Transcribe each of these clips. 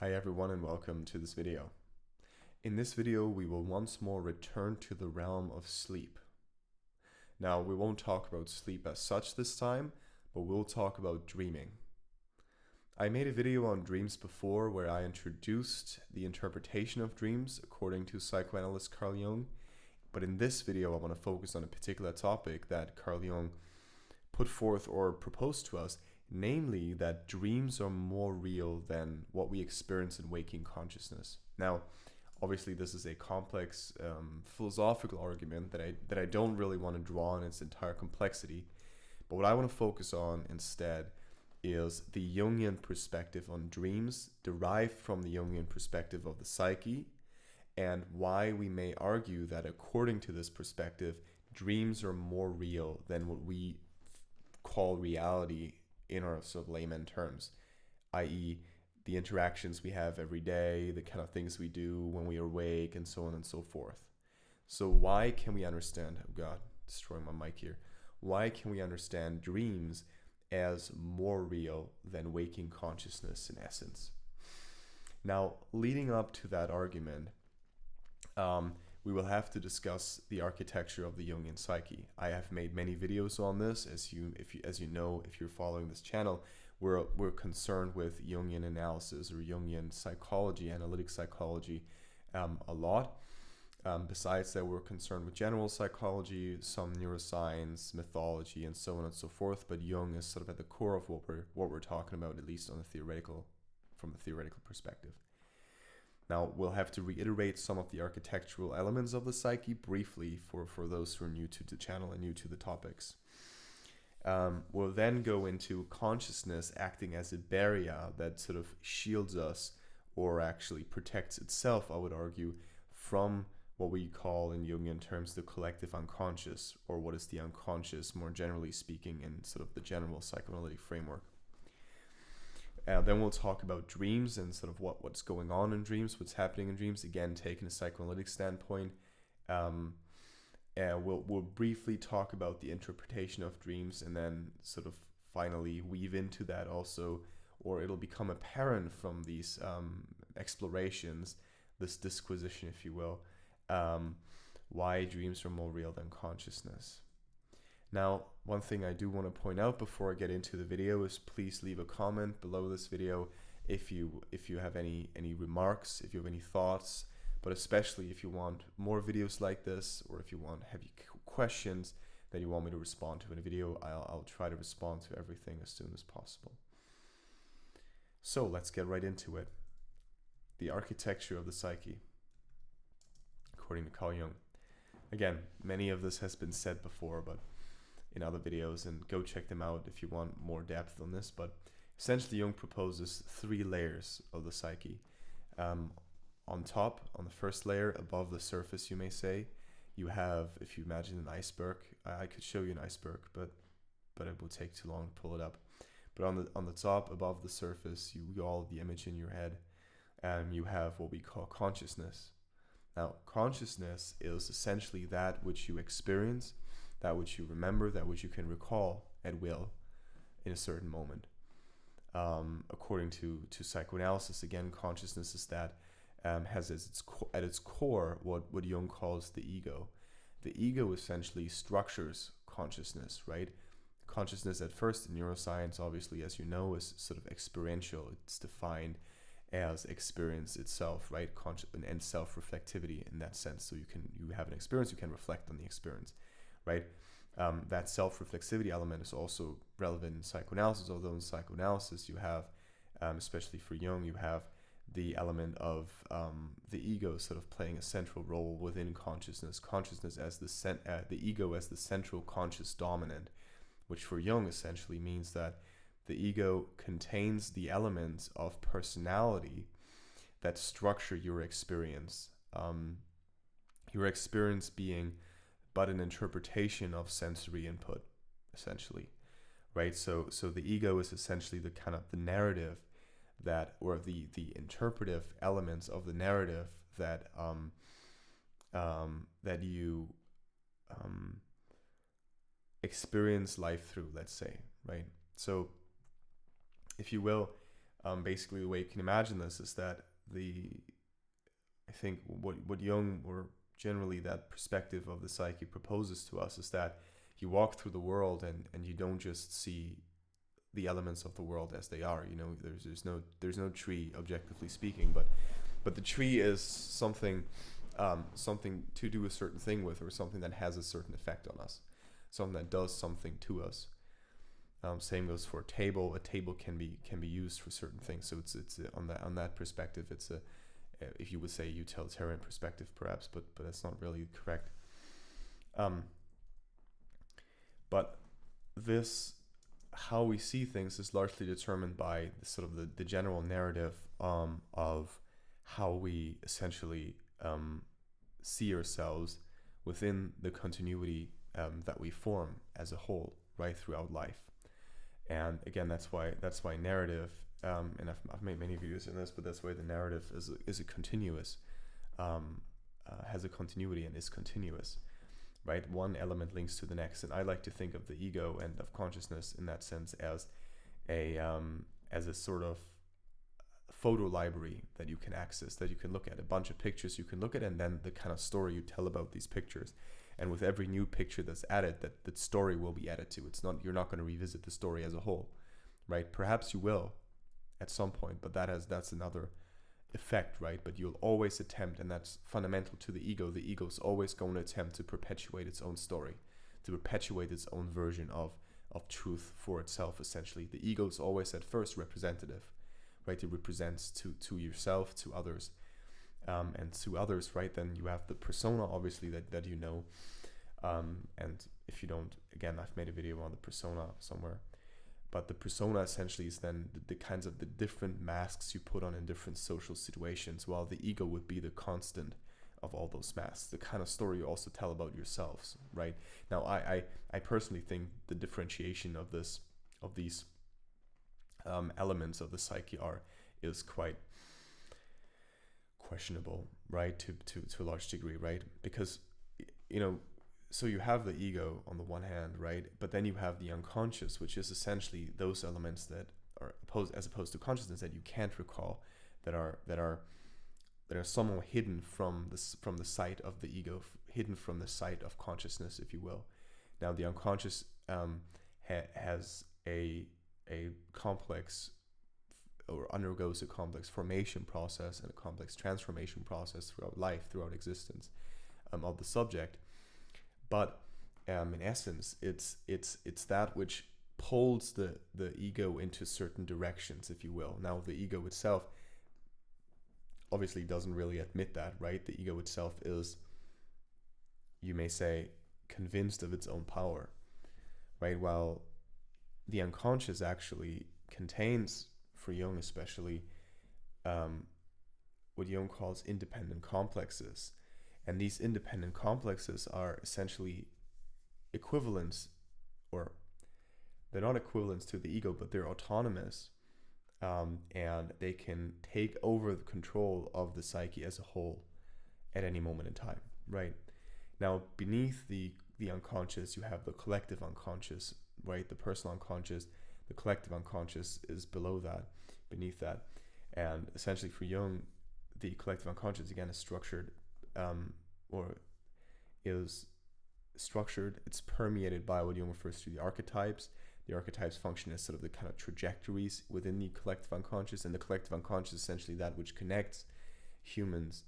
Hi everyone and welcome to this video. In this video we will once more return to the realm of sleep. Now we won't talk about sleep as such this time, but we'll talk about dreaming. I made a video on dreams before where I introduced the interpretation of dreams according to psychoanalyst Carl Jung, but in this video I want to focus on a particular topic that Carl Jung put forth or proposed to us, namely that dreams are more real than what we experience in waking consciousness. Now, obviously this is a complex philosophical argument that I don't really want to draw in its entire complexity, but what I want to focus on instead is the Jungian perspective on dreams derived from the Jungian perspective of the psyche, and why we may argue that according to this perspective, dreams are more real than what we call reality in our sort of layman terms, i.e. the interactions we have every day, the kind of things we do when we are awake, and so on and so forth. So why can we understand, oh god, destroying my mic here, why can we understand dreams as more real than waking consciousness in essence? Now, leading up to that argument, we will have to discuss the architecture of the Jungian psyche. I have made many videos on this. As you know, if you're following this channel, we're concerned with Jungian analysis or Jungian psychology, analytic psychology, a lot. Besides that, we're concerned with general psychology, some neuroscience, mythology, and so on and so forth. But Jung is sort of at the core of what we're talking about, at least on from a theoretical perspective. Now, we'll have to reiterate some of the architectural elements of the psyche briefly for those who are new to the channel and new to the topics. We'll then go into consciousness acting as a barrier that sort of shields us, or actually protects itself, I would argue, from what we call in Jungian terms the collective unconscious, or what is the unconscious more generally speaking in sort of the general psychoanalytic framework. Then we'll talk about dreams and sort of what's going on in dreams, what's happening in dreams, again taking a psychoanalytic standpoint. And we'll briefly talk about the interpretation of dreams, and then sort of finally weave into that also, or it'll become apparent from these explorations, this disquisition, if you will, why dreams are more real than consciousness. Now, one thing I do want to point out before I get into the video is please leave a comment below this video if you have any remarks, if you have any thoughts, but especially if you want more videos like this, or if you have questions that you want me to respond to in a video, I'll try to respond to everything as soon as possible. So let's get right into it. The architecture of the psyche, according to Carl Jung. Again, many of this has been said before, but in other videos, and go check them out if you want more depth on this. But essentially Jung proposes 3 layers of the psyche. On top, on the first layer, above the surface, you may say, you have, if you imagine an iceberg, I could show you an iceberg, but it will take too long to pull it up. But on the top, above the surface, you all have the image in your head, and you have what we call consciousness. Now, consciousness is essentially that which you experience, that which you remember, that which you can recall at will in a certain moment. According to psychoanalysis, again, consciousness is that has at its core what Jung calls the ego. The ego essentially structures consciousness, right? Consciousness at first in neuroscience, obviously, as you know, is sort of experiential. It's defined as experience itself, right? And self-reflectivity in that sense. So you have an experience, you can reflect on the experience, right? That self-reflexivity element is also relevant in psychoanalysis, although in psychoanalysis you have, especially for Jung, you have the element of the ego sort of playing a central role within consciousness as the ego as the central conscious dominant, which for Jung essentially means that the ego contains the elements of personality that structure your experience. Your experience being but an interpretation of sensory input, essentially, right? So the ego is essentially the kind of the narrative that, or the interpretive elements of the narrative that that you experience life through, let's say, right? So if you will, Basically, the way you can imagine this is that I think what Jung, or generally that perspective of the psyche, proposes to us is that you walk through the world and you don't just see the elements of the world as they are. You know, there's no tree, objectively speaking, but the tree is something to do a certain thing with, or something that has a certain effect on us, something that does something to us. Same goes for a table. A table can be used for certain things. So it's on that perspective, it's a, if you would say, utilitarian perspective, perhaps, but that's not really correct. But this, how we see things, is largely determined by sort of the general narrative of how we essentially see ourselves within the continuity that we form as a whole, right, throughout life. And again, that's why narrative, and I've made many videos in this, but that's why the narrative is a continuous, has a continuity and is continuous, right? One element links to the next, and I like to think of the ego and of consciousness in that sense as a sort of photo library that you can access, that you can look at, a bunch of pictures you can look at, and then the kind of story you tell about these pictures. And with every new picture that's added, that story will be added to. You're not going to revisit the story as a whole, right? Perhaps you will at some point, but that's another effect, right? But you'll always attempt, and that's fundamental to the ego. The ego is always going to attempt to perpetuate its own story, to perpetuate its own version of truth for itself, essentially. The ego is always at first representative, right? It represents to yourself, to others, and to others, right? Then you have the persona, obviously, that you know. And if you don't, again, I've made a video on the persona somewhere. But the persona essentially is then the kinds of the different masks you put on in different social situations, while the ego would be the constant of all those masks, the kind of story you also tell about yourselves, right? Now, I personally think the differentiation of these elements of the psyche is quite questionable, right, to a large degree, right? Because, you know, so you have the ego on the one hand, right, but then you have the unconscious, which is essentially those elements that are as opposed to consciousness that you can't recall, that are somehow hidden from the sight of the ego, hidden from the sight of consciousness, if you will. Now, the unconscious has a complex, or undergoes a complex formation process and a complex transformation process throughout life, throughout existence, of the subject. But in essence, it's that which pulls the ego into certain directions, if you will. Now, the ego itself obviously doesn't really admit that, right? The ego itself is, you may say, convinced of its own power, right? While the unconscious actually contains, for Jung especially, what Jung calls independent complexes. And these independent complexes are essentially equivalents, or they're not equivalents to the ego, but they're autonomous, and they can take over the control of the psyche as a whole at any moment in time, right? Now, beneath the unconscious, you have the collective unconscious, right? The personal unconscious. The collective unconscious is below that, beneath that. And essentially for Jung, the collective unconscious, again, is structured, it's permeated by what Jung refers to the archetypes. The archetypes function as sort of the kind of trajectories within the collective unconscious, and the collective unconscious is essentially that which connects humans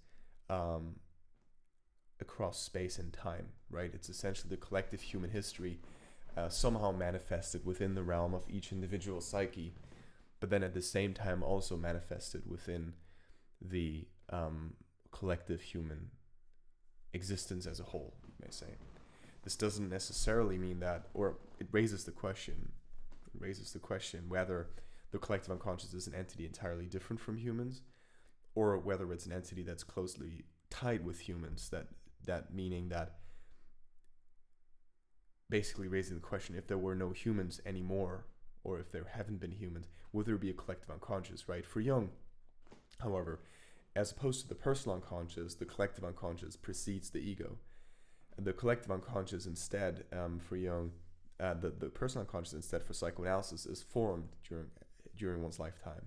across space and time, right? It's essentially the collective human history somehow manifested within the realm of each individual psyche, but then at the same time also manifested within the collective human existence as a whole, you may say. This doesn't necessarily mean that, or it raises the question whether the collective unconscious is an entity entirely different from humans, or whether it's an entity that's closely tied with humans, that meaning that basically raising the question, if there were no humans anymore, or if there haven't been humans, would there be a collective unconscious, right? For Jung, however, as opposed to the personal unconscious, the collective unconscious precedes the ego. The collective unconscious instead, for Jung, the personal unconscious instead for psychoanalysis is formed during one's lifetime,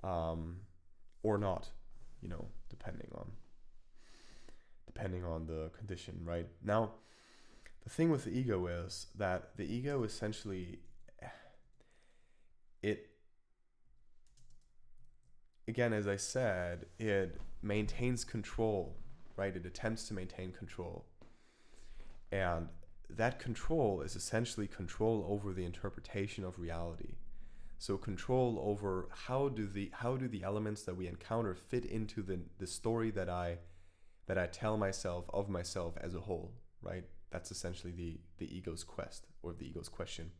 or not, depending on the condition, right? Now, the thing with the ego is that the ego essentially, it, again, as I said, it maintains control, right? It attempts to maintain control. And that control is essentially control over the interpretation of reality. So control over how do the elements that we encounter fit into the story that I tell myself of myself as a whole, right? That's essentially the ego's quest, or the ego's question.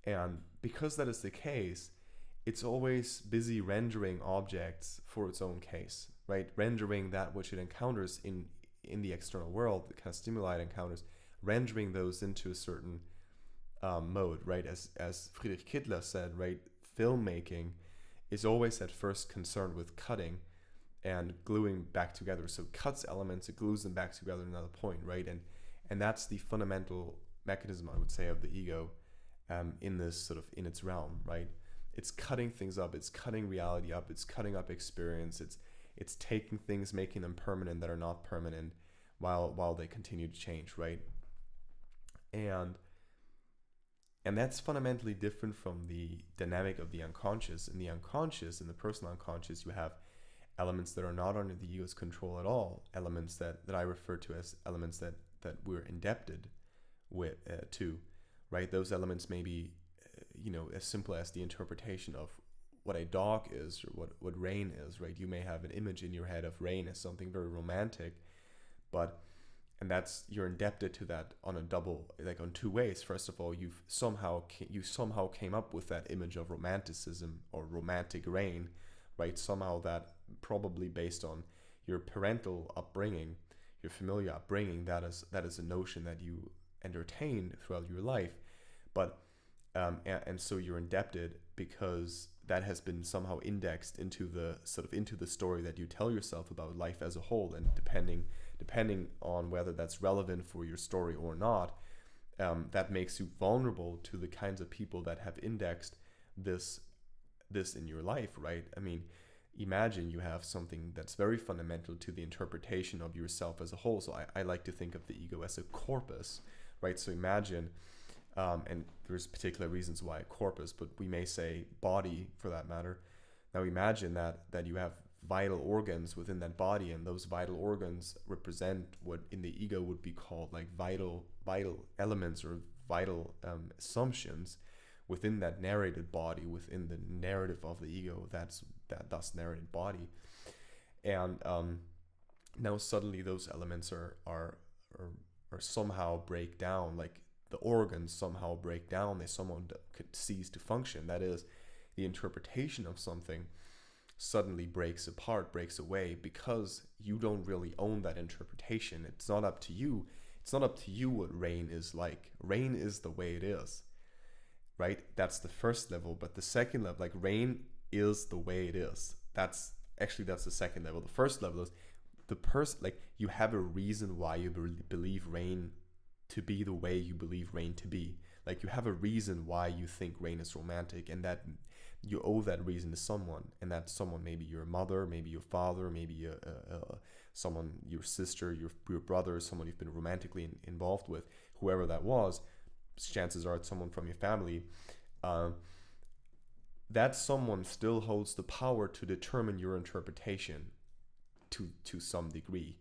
And because that is the case, it's always busy rendering objects for its own case, right? Rendering that which it encounters in the external world, the kind of stimuli it encounters, rendering those into a certain mode, right? As Friedrich Kittler said, right? Filmmaking is always at first concerned with cutting and gluing back together. So it cuts elements, it glues them back together at another point, right? And that's the fundamental mechanism, I would say, of the ego in this sort of, in its realm, right? It's cutting things up, it's cutting reality up, it's cutting up experience, it's taking things, making them permanent that are not permanent while they continue to change, right? And that's fundamentally different from the dynamic of the unconscious. In the unconscious, in the personal unconscious, you have elements that are not under the ego's control at all, elements that I refer to as elements that we're indebted to, right? Those elements may be, as simple as the interpretation of what a dog is, or what rain is, right? You may have an image in your head of rain as something very romantic, and you're indebted to that on on two ways. First of all, you somehow came up with that image of romanticism or romantic rain, right? Somehow that, probably based on your parental upbringing, your familiar upbringing, that is a notion that you entertained throughout your life. But and so you're indebted because that has been somehow indexed into the story that you tell yourself about life as a whole. And depending on whether that's relevant for your story or not, that makes you vulnerable to the kinds of people that have indexed this in your life, right? I mean, imagine you have something that's very fundamental to the interpretation of yourself as a whole. So I like to think of the ego as a corpus, right? So imagine, and there's particular reasons why a corpus, but we may say body for that matter. Now imagine that you have vital organs within that body, and those vital organs represent what in the ego would be called like vital elements or vital assumptions within that narrated body, within the narrative of the ego, that thus narrated body. And now suddenly those elements are somehow break down, like the organs somehow break down, they somehow could cease to function. That is, the interpretation of something suddenly breaks apart, breaks away, because you don't really own that interpretation. It's not up to you. It's not up to you what rain is like. Rain is the way it is, right? That's the first level. But the second level, like rain is the way it is. That's the second level. The first level is the person, like you have a reason why you believe rain to be the way you believe rain to be. Like you have a reason why you think rain is romantic, and that you owe that reason to someone, and that someone maybe your mother, maybe your father, maybe someone, your sister, your brother, someone you've been romantically involved with, whoever that was. Chances are it's someone from your family. That someone still holds the power to determine your interpretation to some degree.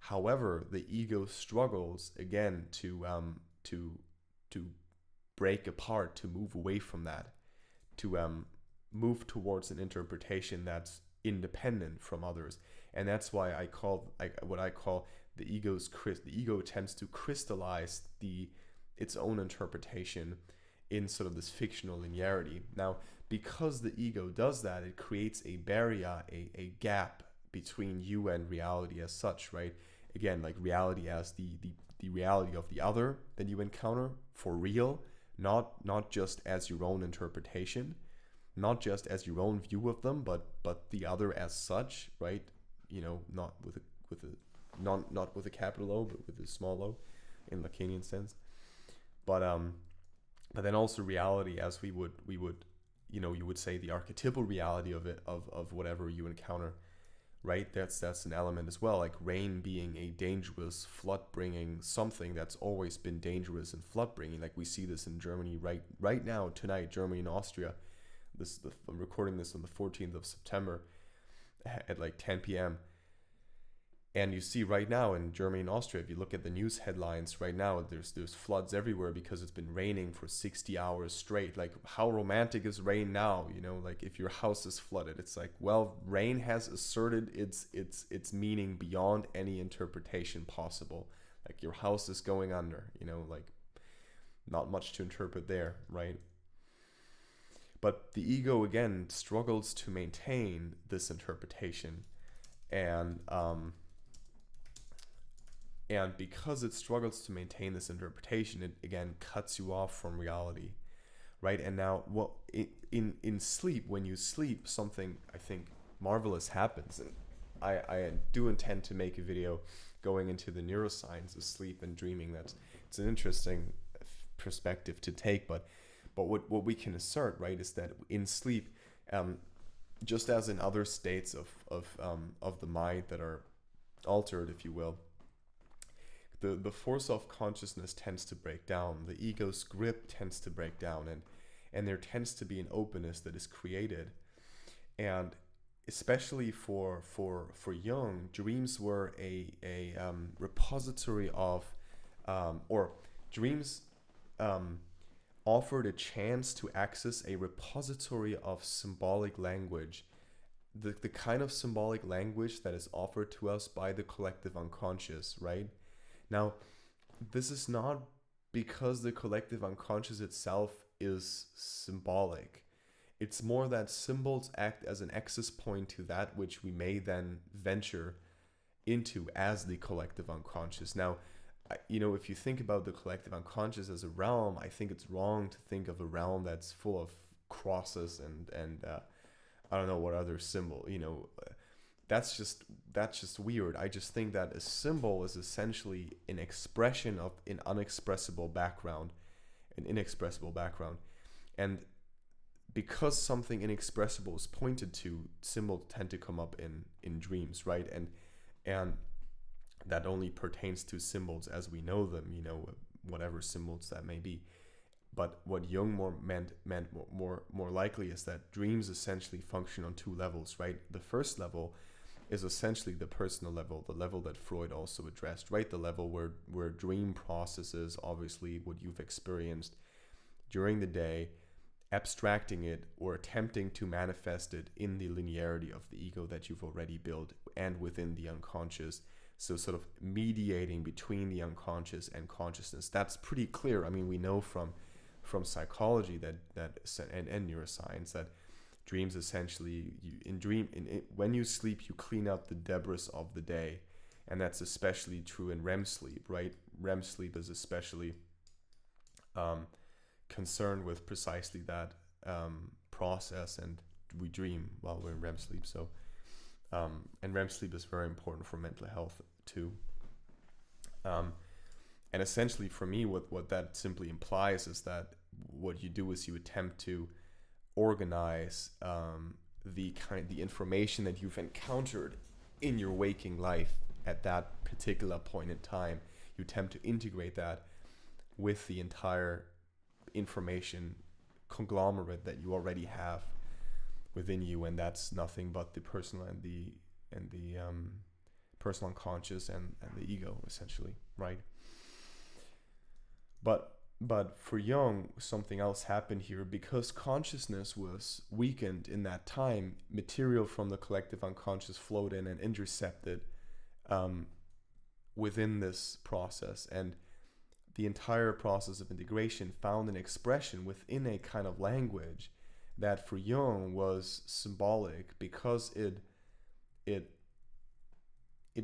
However, the ego struggles again to break apart, to move away from that, to move towards an interpretation that's independent from others. And that's why I call the ego tends to crystallize its own interpretation in sort of this fictional linearity. Now, because the ego does that, it creates a barrier, a gap between you and reality as such, right? Again, like reality as the reality of the other that you encounter for real, not just as your own interpretation, not just as your own view of them, but the other as such, right? Not with a capital O, but with a small o, in Lacanian sense. But then also reality as we would you would say the archetypal reality of it, of whatever you encounter, right? That's an element as well, like rain being a dangerous flood bringing something that's always been dangerous and flood bringing. Like we see this in Germany right now, tonight, Germany and Austria. I'm recording this on the 14th of September at like 10 p.m. And you see right now in Germany and Austria, if you look at the news headlines right now, there's floods everywhere because it's been raining for 60 hours straight. Like, how romantic is rain now? Like if your house is flooded, it's like, well, rain has asserted its meaning beyond any interpretation possible. Like your house is going under, like not much to interpret there, right? But the ego again struggles to maintain this interpretation, and because it struggles to maintain this interpretation, it again cuts you off from reality, right? And now, in sleep, when you sleep, something I think marvelous happens, and I do intend to make a video going into the neuroscience of sleep and dreaming. It's an interesting perspective to take, but what we can assert, right, is that in sleep, just as in other states of the mind that are altered, if you will, the force of consciousness tends to break down. The ego's grip tends to break down, and there tends to be an openness that is created. And especially for Jung, dreams were a repository of, or dreams offered a chance to access a repository of symbolic language, the kind of symbolic language that is offered to us by the collective unconscious, right? Now, this is not because the collective unconscious itself is symbolic. It's more that symbols act as an access point to that which we may then venture into as the collective unconscious. Now, if you think about the collective unconscious as a realm, I think it's wrong to think of a realm that's full of crosses and I don't know what other symbol, that's just weird. I just think that a symbol is essentially an expression of an inexpressible background. And because something inexpressible is pointed to, symbols tend to come up in dreams, right? And that only pertains to symbols as we know them, whatever symbols that may be. But what Jung meant more likely is that dreams essentially function on two levels, right? The first level is essentially the personal level, the level that Freud also addressed, right? The level where dream processes, obviously, what you've experienced during the day, abstracting it or attempting to manifest it in the linearity of the ego that you've already built and within the unconscious. So sort of mediating between the unconscious and consciousness. That's pretty clear. I mean, we know from psychology and neuroscience that dreams essentially, when you sleep, you clean up the debris of the day. And that's especially true in REM sleep, right? REM sleep is especially concerned with precisely that process, and we dream while we're in REM sleep. So, and REM sleep is very important for mental health too. And essentially for me, what that simply implies is that what you do is you attempt to organize the information that you've encountered in your waking life at that particular point in time. You attempt to integrate that with the entire information conglomerate that you already have within you, and that's nothing but the personal and the personal unconscious and the ego, essentially, right? But for Jung, something else happened here. Because consciousness was weakened in that time, material from the collective unconscious flowed in and intercepted within this process, and the entire process of integration found an expression within a kind of language that for Jung was symbolic, because it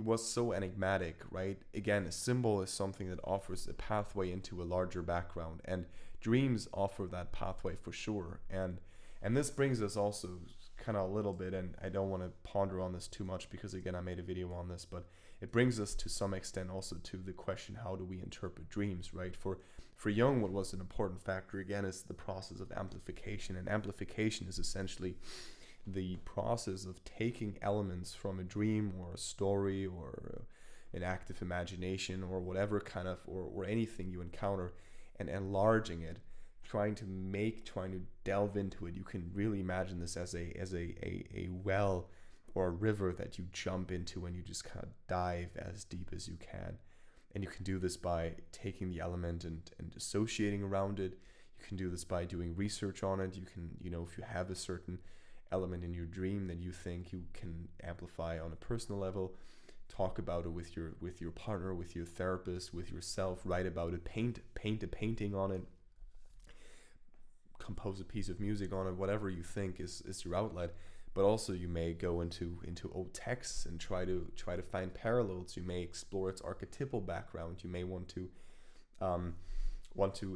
was so enigmatic, right? Again, a symbol is something that offers a pathway into a larger background, and dreams offer that pathway for sure. And this brings us also kind of a little bit, and I don't want to ponder on this too much because again, I made a video on this, but it brings us to some extent also to the question, how do we interpret dreams, right? For Jung, what was an important factor again is the process of amplification, and amplification is essentially the process of taking elements from a dream or a story or an active imagination or whatever kind of, or anything you encounter, and enlarging it, trying to delve into it. You can really imagine this as a well or a river that you jump into and you just kind of dive as deep as you can. And you can do this by taking the element and associating around it. You can do this by doing research on it. You can, if you have a certain element in your dream that you think you can amplify on a personal level, talk about it with your partner, with your therapist, with yourself, write about it, paint a painting on it, compose a piece of music on it, whatever you think is your outlet. But also you may go into old texts and try to find parallels. You may explore its archetypal background. You may want to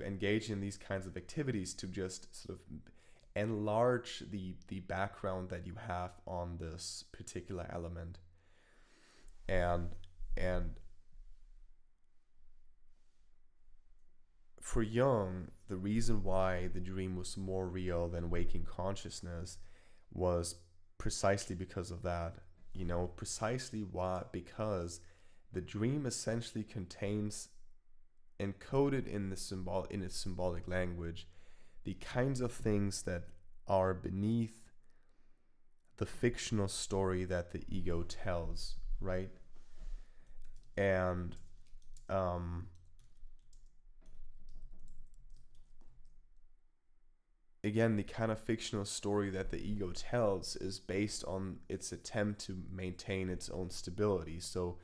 engage in these kinds of activities to just sort of enlarge the background that you have on this particular element. And for Jung, the reason why the dream was more real than waking consciousness was precisely because of that. Because the dream essentially contains, encoded in its symbolic language, the kinds of things that are beneath the fictional story that the ego tells, right? And again, the kind of fictional story that the ego tells is based on its attempt to maintain its own stability. So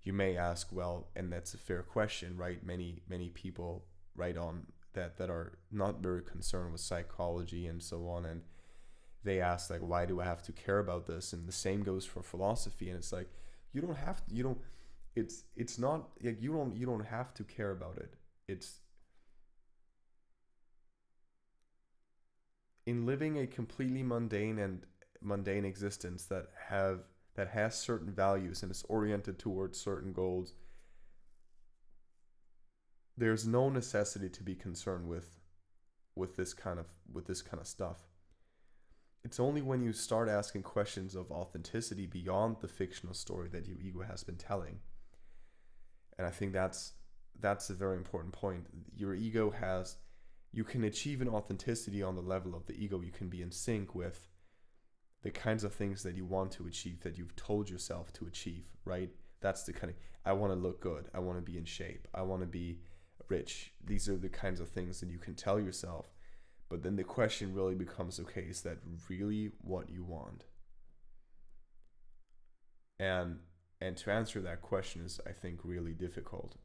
you may ask, well, and that's a fair question, right? Many people write on that are not very concerned with psychology and so on, and they ask, like, why do I have to care about this? And the same goes for philosophy. And it's like, you don't have to, it's not like you don't have to care about it. It's in living a completely mundane existence that has certain values and is oriented towards certain goals. There's no necessity to be concerned with this kind of stuff. It's only when you start asking questions of authenticity beyond the fictional story that your ego has been telling. And I think that's a very important point. Your ego you can achieve an authenticity on the level of the ego. You can be in sync with the kinds of things that you want to achieve, that you've told yourself to achieve, right? That's the kind of, I want to look good, I want to be in shape, I want to be rich. These are the kinds of things that you can tell yourself. But then the question really becomes, okay, is that really what you want? And to answer that question is, I think, really difficult.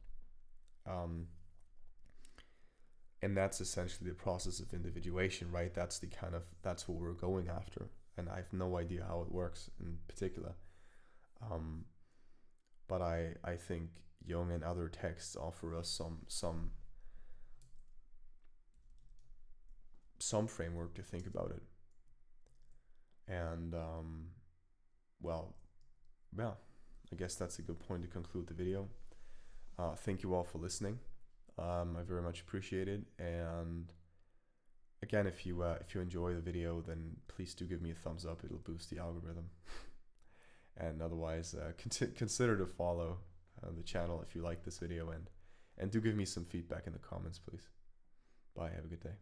And that's essentially the process of individuation, right? That's what we're going after. And I have no idea how it works in particular. But I think Jung and other texts offer us some framework to think about it. And I guess that's a good point to conclude the video. Thank you all for listening. I very much appreciate it. And again, if you enjoy the video, then please do give me a thumbs up. It'll boost the algorithm. And otherwise, consider to follow the channel if you like this video, and do give me some feedback in the comments, please. Bye. Have a good day.